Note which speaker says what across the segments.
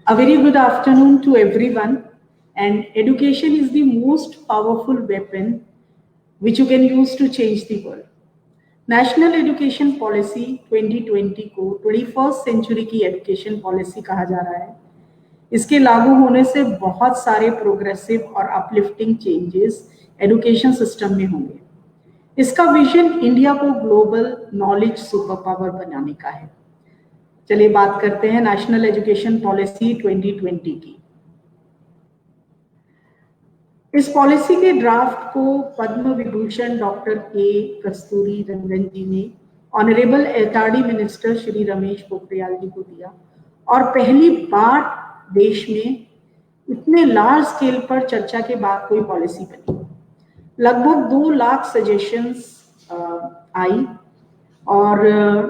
Speaker 1: A very good afternoon to everyone. And education is the most powerful weapon which you can use to change the world. National education policy 2020 को 21st century की education policy कहा जा रहा है। इसके लागू होने से बहुत सारे प्रोग्रेसिव और अपलिफ्टिंग चेंजेस एजुकेशन सिस्टम में होंगे। इसका विजन इंडिया को ग्लोबल नॉलेज सुपर पावर बनाने का है। चलिए बात करते हैं नेशनल एजुकेशन पॉलिसी 2020 की। इस पॉलिसी के ड्राफ्ट को पद्म विभूषण डॉक्टर के कस्तूरी रंगन जी ने honourable HRD minister Shri Ramesh Pokhriyal ji को दिया और पहली बार देश में इतने लार्ज स्केल पर चर्चा के बाद कोई पॉलिसी बनी। लगभग 2 लाख सजेशंस आई और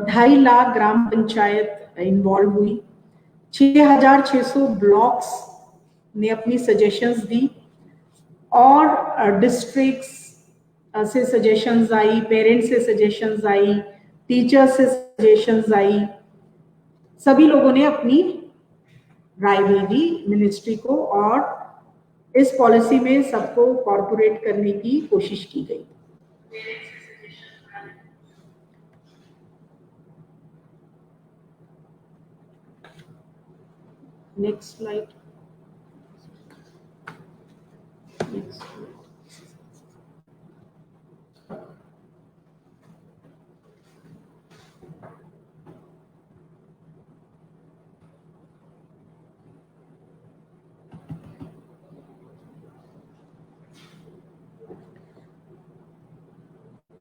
Speaker 1: 2.5 लाख ग्राम पंचायत इन्वॉल्व हुई। 6,600 ब्लॉक्स ने अपनी सजेशंस दी और डिस्ट्रिक्ट्स से सजेशंस आई, पेरेंट्स से सजेशंस आई, टीचर्स से सजेशंस आई। सभी लोगों ने अपनी राय भेजी मिनिस्ट्री को और इस पॉलिसी में सबको कॉर्पोरेट करने की कोशिश की गई। Next slide.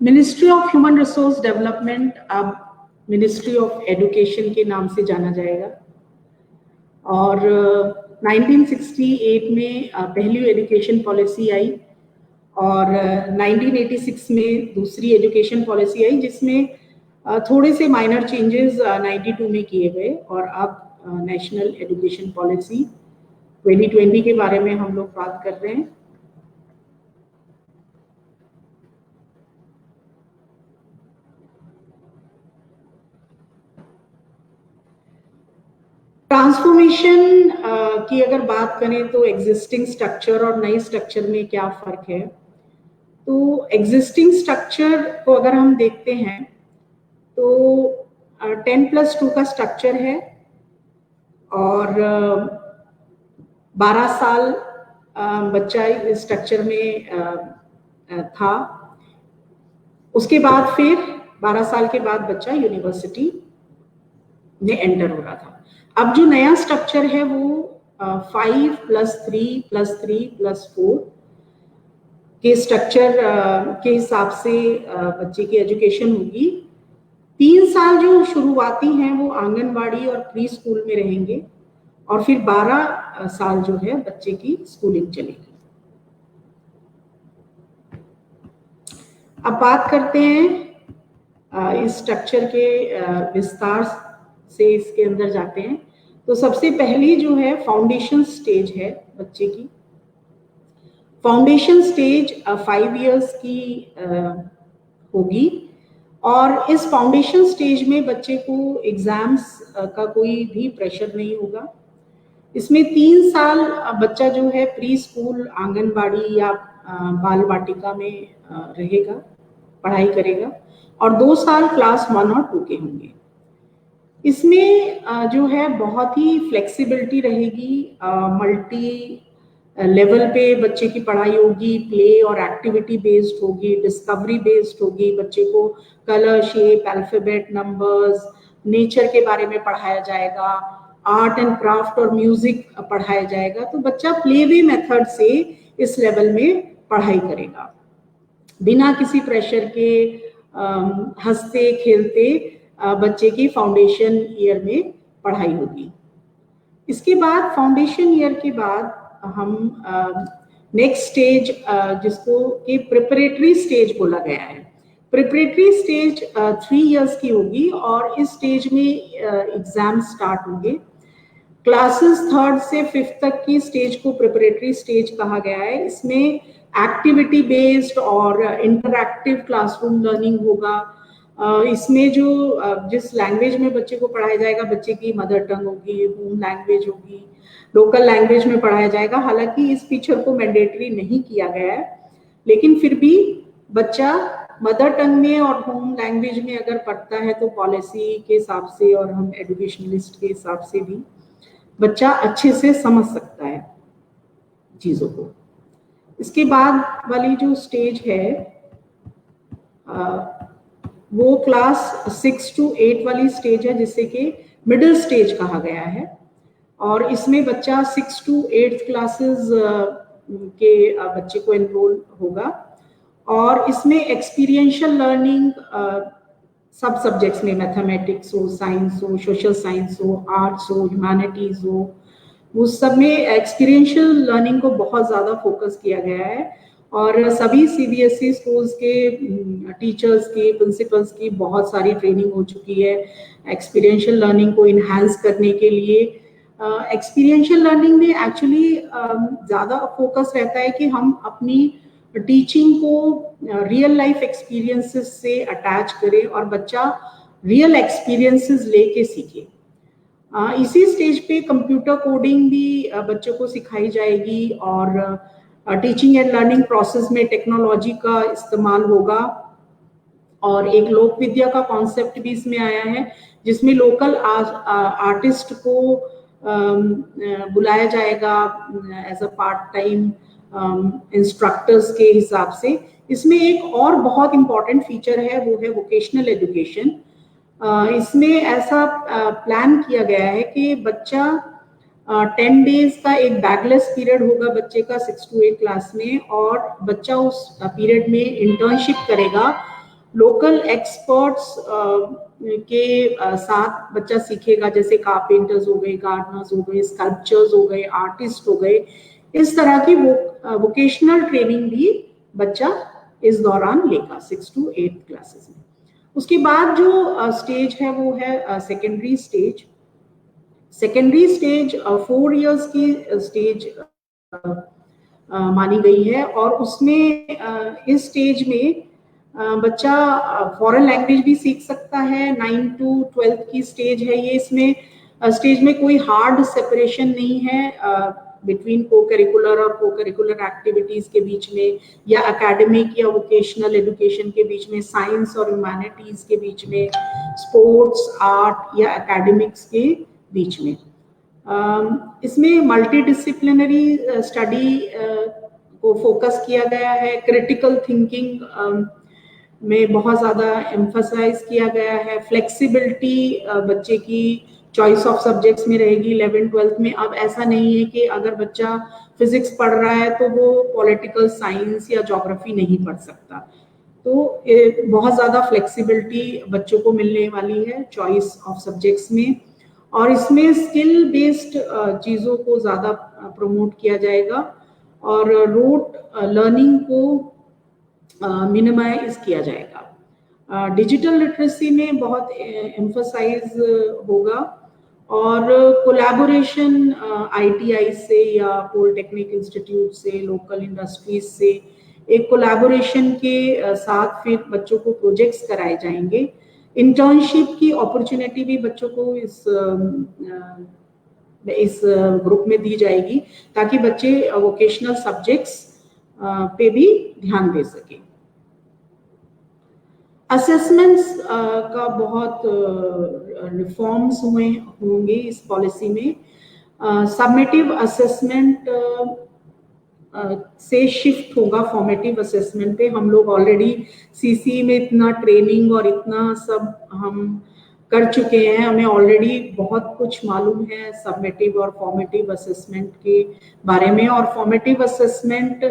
Speaker 1: Ministry of human resource development अब मिनिस्ट्री ऑफ एजुकेशन के नाम से जाना जाएगा और 1968 में पहली एजुकेशन पॉलिसी आई और 1986 में दूसरी एजुकेशन पॉलिसी आई, जिसमें थोड़े से माइनर चेंजेस 92 में किए गए और अब नेशनल एजुकेशन पॉलिसी 2020 के बारे में हम लोग बात कर रहे हैं। ट्रांसफॉर्मेशन की अगर बात करें तो एग्जिस्टिंग स्ट्रक्चर और नई स्ट्रक्चर में क्या फर्क है, तो एग्जिस्टिंग स्ट्रक्चर को अगर हम देखते हैं तो 10+2 का स्ट्रक्चर है और 12 साल बच्चा इस स्ट्रक्चर में था। उसके बाद फिर 12 साल के बाद बच्चा यूनिवर्सिटी में एंटर हो रहा था। अब जो नया स्ट्रक्चर है वो 5+3+3+4 के स्ट्रक्चर के हिसाब से बच्चे की एजुकेशन होगी। 3 साल जो शुरुआती हैं वो आंगनवाड़ी और प्री स्कूल में रहेंगे और फिर 12 साल जो है बच्चे की स्कूलिंग चलेगी। अब बात करते हैं इस स्ट्रक्चर के विस्तार से इसके अंदर जाते हैं। तो सबसे पहली जो है फाउंडेशन स्टेज है बच्चे की। फाउंडेशन स्टेज 5 इयर्स की होगी और इस फाउंडेशन स्टेज में बच्चे को एग्जाम्स का कोई भी प्रेशर नहीं होगा। इसमें 3 साल बच्चा जो है प्री स्कूल, आंगनबाड़ी या बाल वाटिका में रहेगा, पढ़ाई करेगा और 2 साल क्लास 1 और 2 के होंगे। इसमें जो है बहुत ही फ्लेक्सिबिलिटी रहेगी, मल्टी लेवल पे बच्चे की पढ़ाई होगी, प्ले और एक्टिविटी बेस्ड होगी, डिस्कवरी बेस्ड होगी। बच्चे को colour, shape, alphabet, numbers, nature के बारे में पढ़ाया जाएगा, आर्ट एंड क्राफ्ट और म्यूजिक पढ़ाया जाएगा। तो बच्चा प्ले वे मेथड से इस लेवल में पढ़ाई करेगा बिना किसी प्रेशर के, हंसते खेलते बच्चे की फाउंडेशन ईयर में पढ़ाई होगी। इसके बाद फाउंडेशन ईयर के बाद हम नेक्स्ट स्टेज जिसको कि प्रिपरेटरी स्टेज बोला गया है। प्रिपरेटरी स्टेज 3 इयर्स की होगी और इस स्टेज में एग्जाम स्टार्ट होंगे। क्लासेस 3rd से 5th तक की स्टेज को प्रिपरेटरी स्टेज कहा गया है। इसमें एक्टिविटी बेस्ड और इंटरैक्टिव क्लासरूम लर्निंग होगा। इसमें जो जिस लैंग्वेज में बच्चे को पढ़ाया जाएगा, बच्चे की मदर टंग होगी, होम लैंग्वेज होगी, लोकल लैंग्वेज में पढ़ाया जाएगा। हालांकि इस फीचर को मैंडेटरी नहीं किया गया है, लेकिन फिर भी बच्चा मदर टंग में और होम लैंग्वेज में अगर पढ़ता है तो पॉलिसी के हिसाब से और हम एजुकेशनलिस्ट के हिसाब से भी बच्चा अच्छे से समझ सकता है चीजों को। इसके बाद वाली जो स्टेज है वो क्लास 6 to 8 वाली स्टेज है, जिसे कि मिडिल स्टेज कहा गया है। और इसमें बच्चा 6 to 8 क्लासेस के बच्चे को एनरोल होगा। और इसमें एक्सपीरियंशियल लर्निंग सब सब्जेक्ट्स में, मैथमेटिक्स हो, साइंस हो, सोशल साइंस हो, आर्ट्स हो, ह्यूमैनिटीज हो, वो सब में एक्सपीरियंशियल लर्निंग को बहुत ज़्यादा फोकस किया गया है। और सभी सीबीएसई स्कूल्स के टीचर्स की, प्रिंसिपल्स की बहुत सारी ट्रेनिंग हो चुकी है एक्सपीरियंशियल लर्निंग को इन्हांस करने के लिए। एक्सपीरियंशियल लर्निंग में एक्चुअली ज़्यादा फोकस रहता है कि हम अपनी टीचिंग को रियल लाइफ एक्सपीरियंसेस से अटैच करें और बच्चा रियल एक्सपीरियंसेस लेके सीखे। इसी स्टेज पे कंप्यूटर कोडिंग भी बच्चों को सिखाई जाएगी और टीचिंग एंड लर्निंग प्रोसेस में टेक्नोलॉजी का इस्तेमाल होगा। और एक लोक विद्या का कॉन्सेप्ट भी इसमें आया है, जिसमें लोकल आर्टिस्ट को बुलाया जाएगा as a part time instructors के हिसाब से। इसमें एक और बहुत इंपॉर्टेंट फीचर है, वो है वोकेशनल एजुकेशन। इसमें ऐसा प्लान किया गया है कि बच्चा 10 डेज का एक बैगलेस पीरियड होगा बच्चे का 6 to 8 क्लास में, और बच्चा उस पीरियड में इंटर्नशिप करेगा। लोकल एक्सपर्ट्स के साथ बच्चा सीखेगा, जैसे कारपेंटर्स हो गए, गार्डनर्स हो गए, स्कल्पचर्स हो गए, आर्टिस्ट हो गए। इस तरह की वोकेशनल ट्रेनिंग भी बच्चा इस दौरान लेगा 6 to 8 क्लासेस में। उसके बाद जो स्टेज है वो है secondary stage. Secondary stage 4 years की स्टेज मानी गई है, और उसमें इस स्टेज में बच्चा फॉरेन लैंग्वेज भी सीख सकता है। 9 to 12 की स्टेज है ये। इसमें स्टेज में कोई हार्ड सेपरेशन नहीं है बिटवीन को करिकुलर और को करिकुलर एक्टिविटीज के बीच में, या एकेडमिक या वोकेशनल एजुकेशन के बीच में, साइंस और ह्यूमैनिटीज के बीच में, स्पोर्ट्स, आर्ट या एकेडमिक्स के बीच में। इसमें मल्टी डिसिप्लिनरी स्टडी को फोकस किया गया है। क्रिटिकल थिंकिंग में बहुत ज़्यादा एम्फसाइज किया गया है। फ्लेक्सिबिलिटी बच्चे की चॉइस ऑफ सब्जेक्ट्स में रहेगी 11th-12th में। अब ऐसा नहीं है कि अगर बच्चा फिजिक्स पढ़ रहा है तो वो पॉलिटिकल साइंस या ज्योग्राफी नहीं पढ़ सकता। तो बहुत ज़्यादा फ्लेक्सिबिलिटी बच्चों को मिलने वाली है चॉइस ऑफ सब्जेक्ट्स में। और इसमें स्किल बेस्ड चीज़ों को ज़्यादा प्रमोट किया जाएगा, और रोट लर्निंग को मिनिमाइज किया जाएगा। डिजिटल लिटरेसी में बहुत एम्फसाइज होगा, और कोलैबोरेशन आईटीआई से या पॉलिटेक्निक इंस्टीट्यूट से, लोकल इंडस्ट्रीज से एक कोलैबोरेशन के साथ फिर बच्चों को प्रोजेक्ट्स कराए जाएंगे। इंटर्नशिप की अपॉर्चुनिटी भी बच्चों को इस ग्रुप में दी जाएगी, ताकि बच्चे वोकेशनल सब्जेक्ट्स पे भी ध्यान दे सके। असेसमेंट्स का बहुत रिफॉर्म्स होंगे इस पॉलिसी में। सबमिटिव असेसमेंट से शिफ्ट होगा फॉर्मेटिव असेसमेंट पे। हम लोग ऑलरेडी सीसी में इतना ट्रेनिंग और इतना सब हम कर चुके हैं, हमें ऑलरेडी बहुत कुछ मालूम है सबमिटिव और फॉर्मेटिव असेसमेंट के बारे में। और फॉर्मेटिव असेसमेंट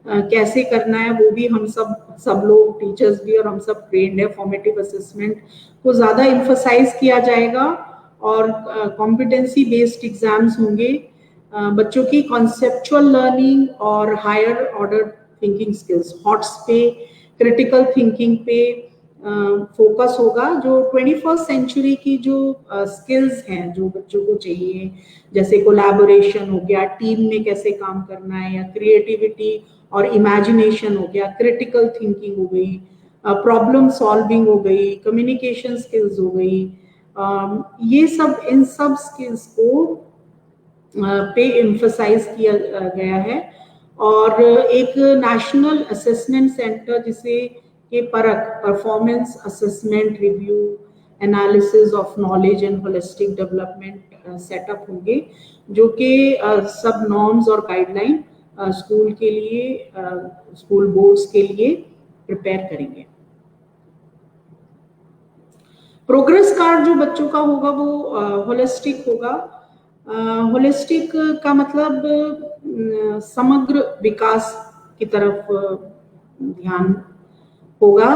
Speaker 1: कैसे करना है वो भी हम सब लोग, टीचर्स भी और हम सब ट्रेंड है। फॉर्मेटिव असेसमेंट को ज़्यादा इम्फसाइज किया जाएगा, और कॉम्पिटेंसी बेस्ड एग्जाम्स होंगे। बच्चों की कॉन्सेप्चुअल लर्निंग और higher order thinking skills, HOTS पे, क्रिटिकल थिंकिंग पे फोकस होगा। जो 21st सेंचुरी की जो स्किल्स हैं जो बच्चों को चाहिए, जैसे कोलैबोरेशन हो गया, टीम में कैसे काम करना है, या क्रिएटिविटी और इमेजिनेशन हो गया, क्रिटिकल थिंकिंग हो गई, प्रॉब्लम सॉल्विंग हो गई, कम्युनिकेशन स्किल्स हो गई, ये सब, इन सब स्किल्स को पे एम्फसाइज किया गया है। और एक नेशनल असेसमेंट सेंटर जिसे के performance assessment review analysis of knowledge and holistic development setup होंगे, जो कि सब नॉर्म्स और गाइडलाइन स्कूल के लिए, स्कूल बोर्ड्स के लिए प्रिपेयर करेंगे। प्रोग्रेस कार्ड जो बच्चों का होगा वो होलिस्टिक होगा। होलिस्टिक का मतलब समग्र विकास की तरफ ध्यान होगा।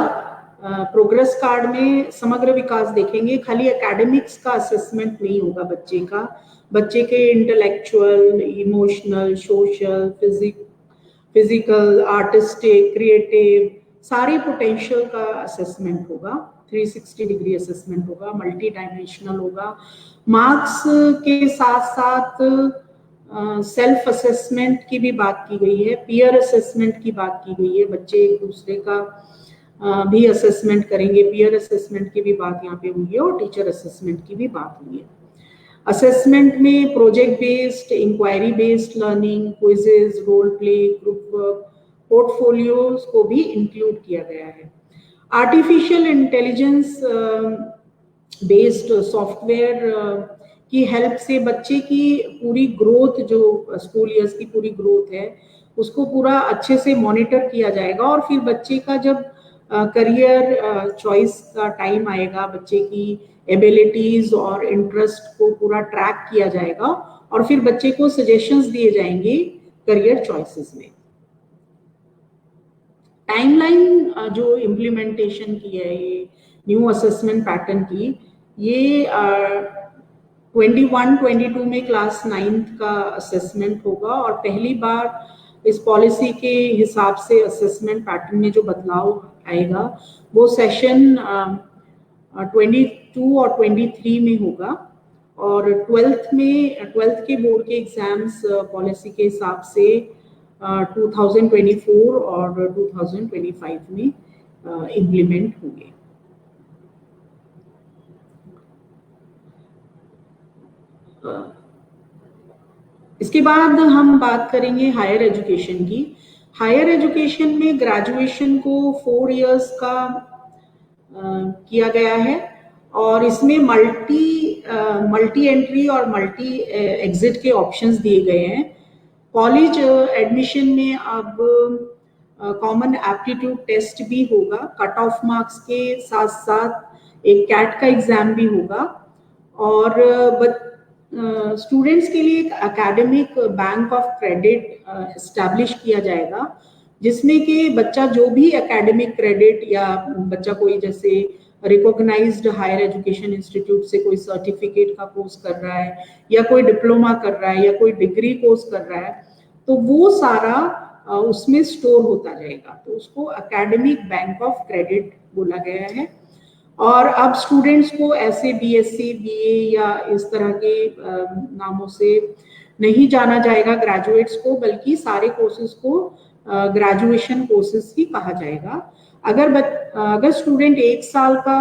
Speaker 1: प्रोग्रेस कार्ड में समग्र विकास देखेंगे, खाली एकेडमिक्स का असेसमेंट नहीं होगा बच्चे का, बच्चे के intellectual, emotional, social, physical, artistic, creative सारे पोटेंशियल का असेसमेंट होगा। 360 डिग्री असेसमेंट होगा, मल्टी डायमेंशनल होगा। मार्क्स के साथ साथ सेल्फ असेसमेंट की भी बात की गई है, पीयर असेसमेंट की बात की गई है, बच्चे एक दूसरे का भी असेसमेंट करेंगे, पीयर असेसमेंट की भी बात यहाँ पे हुई है और टीचर असेसमेंट की भी बात हुई है। असेसमेंट में project based, inquiry based learning, quizzes, role play, group work, portfolios को भी इंक्लूड किया गया है। आर्टिफिशियल इंटेलिजेंस बेस्ड सॉफ्टवेयर की हेल्प से बच्चे की पूरी ग्रोथ, जो स्कूल ईयर्स की पूरी ग्रोथ है, उसको पूरा अच्छे से मॉनिटर किया जाएगा। और फिर बच्चे का जब करियर चॉइस का टाइम आएगा, बच्चे की एबिलिटीज और इंटरेस्ट को पूरा ट्रैक किया जाएगा और फिर बच्चे को सजेशंस दिए जाएंगे करियर चॉइसेस में। टाइमलाइन जो इम्प्लीमेंटेशन की है ये न्यू असेसमेंट पैटर्न की, ये 21-22 में क्लास 9th का असेसमेंट होगा और पहली बार इस पॉलिसी के हिसाब से असेसमेंट पैटर्न में जो बदलाव आएगा वो सेशन 22 और 23 में होगा। और 12th के बोर्ड के एग्जाम्स पॉलिसी के हिसाब से 2024 और 2025 में इम्प्लीमेंट होंगे। इसके बाद हम बात करेंगे हायर एजुकेशन की। हायर एजुकेशन में ग्रेजुएशन को 4 इयर्स का किया गया है और इसमें मल्टी एंट्री और मल्टी एग्जिट के ऑप्शंस दिए गए हैं। कॉलेज एडमिशन में अब कॉमन एप्टीट्यूड टेस्ट भी होगा, कट ऑफ मार्क्स के साथ साथ एक कैट का एग्जाम भी होगा और स्टूडेंट्स के लिए एक academic bank of credit establish किया जाएगा, जिसमें कि बच्चा जो भी एकेडमिक क्रेडिट या बच्चा कोई जैसे रिकॉग्नाइज्ड हायर एजुकेशन इंस्टीट्यूट से कोई सर्टिफिकेट का कोर्स कर रहा है या कोई डिप्लोमा कर रहा है या कोई डिग्री कोर्स कर रहा है, तो वो सारा उसमें स्टोर होता जाएगा, तो उसको एकेडमिक बैंक ऑफ क्रेडिट बोला गया है। और अब स्टूडेंट्स को ऐसे बीएससी, बीए या इस तरह के नामों से नहीं जाना जाएगा ग्रेजुएट्स को, बल्कि सारे कोर्सेज को ग्रेजुएशन कोर्सेज ही कहा जाएगा। अगर स्टूडेंट 1 साल का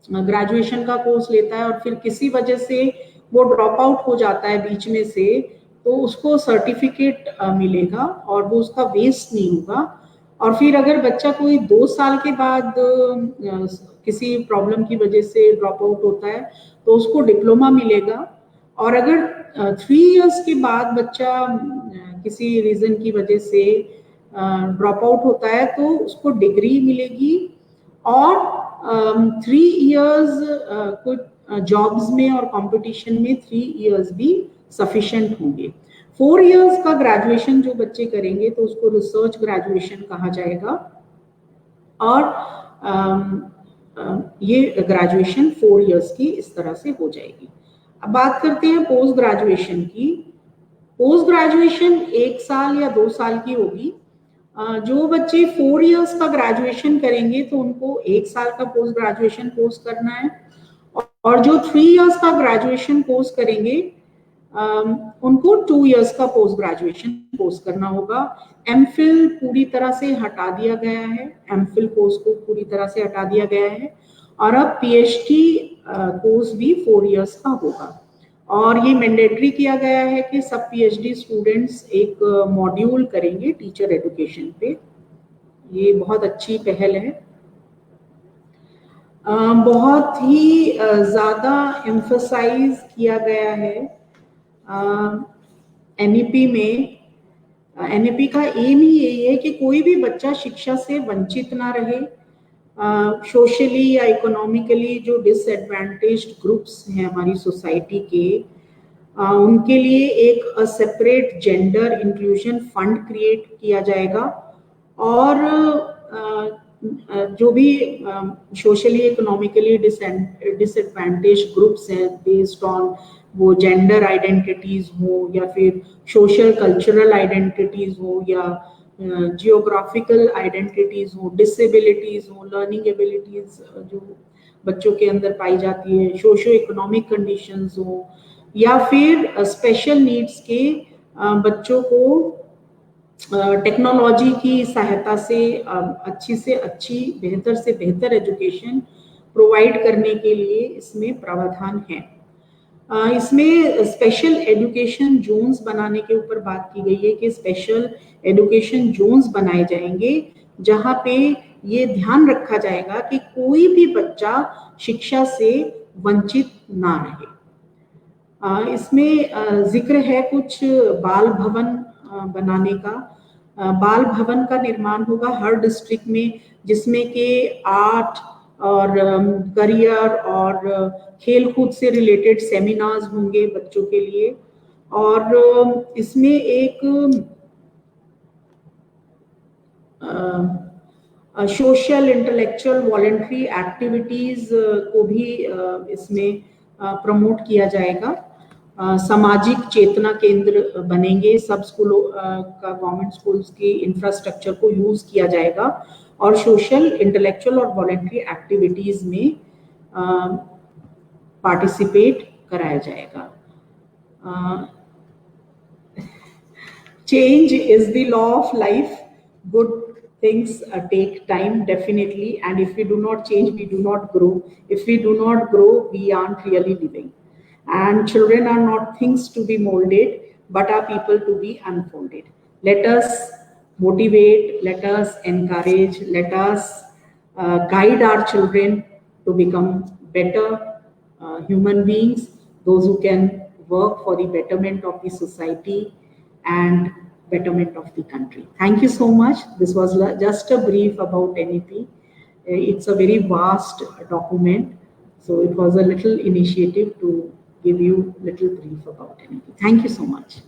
Speaker 1: ग्रेजुएशन का कोर्स लेता है और फिर किसी वजह से वो ड्रॉप आउट हो जाता है बीच में से, तो उसको सर्टिफिकेट मिलेगा और वो उसका वेस्ट नहीं होगा। और फिर अगर बच्चा कोई 2 साल के बाद किसी प्रॉब्लम की वजह से ड्रॉप आउट होता है तो उसको डिप्लोमा मिलेगा। और अगर 3 इयर्स के बाद बच्चा किसी रीजन की वजह से ड्रॉप आउट होता है तो उसको डिग्री मिलेगी। और 3 इयर्स कुछ जॉब्स में और कंपटीशन में 3 इयर्स भी सफिशिएंट होंगे। 4 इयर्स का ग्रेजुएशन जो बच्चे करेंगे तो उसको रिसर्च ग्रेजुएशन कहा जाएगा और ये ग्रेजुएशन 4 इयर्स की इस तरह से हो जाएगी। अब बात करते हैं पोस्ट ग्रेजुएशन की। पोस्ट ग्रेजुएशन 1 साल या 2 साल की होगी। जो बच्चे 4 इयर्स का ग्रेजुएशन करेंगे तो उनको 1 साल का पोस्ट ग्रेजुएशन कोर्स करना है और जो 3 इयर्स का ग्रेजुएशन कोर्स करेंगे उनको 2 इयर्स का पोस्ट ग्रेजुएशन कोर्स करना होगा। एमफिल पूरी तरह से हटा दिया गया है, एमफिल कोर्स को पूरी तरह से हटा दिया गया है और अब पीएचडी कोर्स भी 4 इयर्स का होगा और ये मैंडेटरी किया गया है कि सब पीएचडी स्टूडेंट्स एक मॉड्यूल करेंगे टीचर एजुकेशन पे। ये बहुत अच्छी पहल है। बहुत ही ज़्यादा एम्फसाइज किया गया है एनईपी में। एनईपी का एम ही यही है कि कोई भी बच्चा शिक्षा से वंचित ना रहे। सोशली या इकोनॉमिकली जो डिसएडवांटेज्ड ग्रुप्स हैं हमारी सोसाइटी के, उनके लिए एक separate gender inclusion fund create किया जाएगा और जो भी सोशली इकोनॉमिकली डिसएडवांटेज ग्रुप्स हैं बेस्ड ऑन वो जेंडर आइडेंटिटीज हो या फिर सोशल कल्चरल आइडेंटिटीज हो या जियोग्राफिकल आइडेंटिटीज हो, डिसेबिलिटीज हो, लर्निंग एबिलिटीज जो बच्चों के अंदर पाई जाती है, सोशो इकोनॉमिक कंडीशंस हो या फिर स्पेशल नीड्स के बच्चों को टेक्नोलॉजी की सहायता से अच्छी बेहतर से बेहतर एजुकेशन प्रोवाइड करने के लिए इसमें प्रावधान है। इसमें स्पेशल एजुकेशन जोन्स बनाने के ऊपर बात की गई है कि स्पेशल एजुकेशन जोन्स बनाए जाएंगे जहां पे ये ध्यान रखा जाएगा कि कोई भी बच्चा शिक्षा से वंचित ना रहे। इसमें जिक्र है कुछ बाल भवन बनाने का। बाल भवन का निर्माण होगा हर डिस्ट्रिक्ट में जिसमें कि आर्ट और करियर और खेल कूद से रिलेटेड सेमिनार्स होंगे बच्चों के लिए और इसमें एक सोशल इंटेलेक्चुअल वॉलंटरी एक्टिविटीज को भी इसमें प्रमोट किया जाएगा। सामाजिक चेतना केंद्र बनेंगे, सब स्कूलों का गवर्नमेंट स्कूल्स की इंफ्रास्ट्रक्चर को यूज किया जाएगा और सोशल इंटेलेक्चुअल और वॉलंटरी एक्टिविटीज में पार्टिसिपेट कराया जाएगा। Change is the law of life. Good things take time definitely, and if we do not change we do not grow. If we do not grow we aren't really living, and children are not things to be molded but are people to be unfolded. Let us motivate, let us encourage, let us guide our children to become better human beings, those who can work for the betterment of the society and betterment of the country. Thank you so much. This was just a brief about NEP. It's a very vast document, so it was a little initiative to give you little brief about NEP. Thank you so much.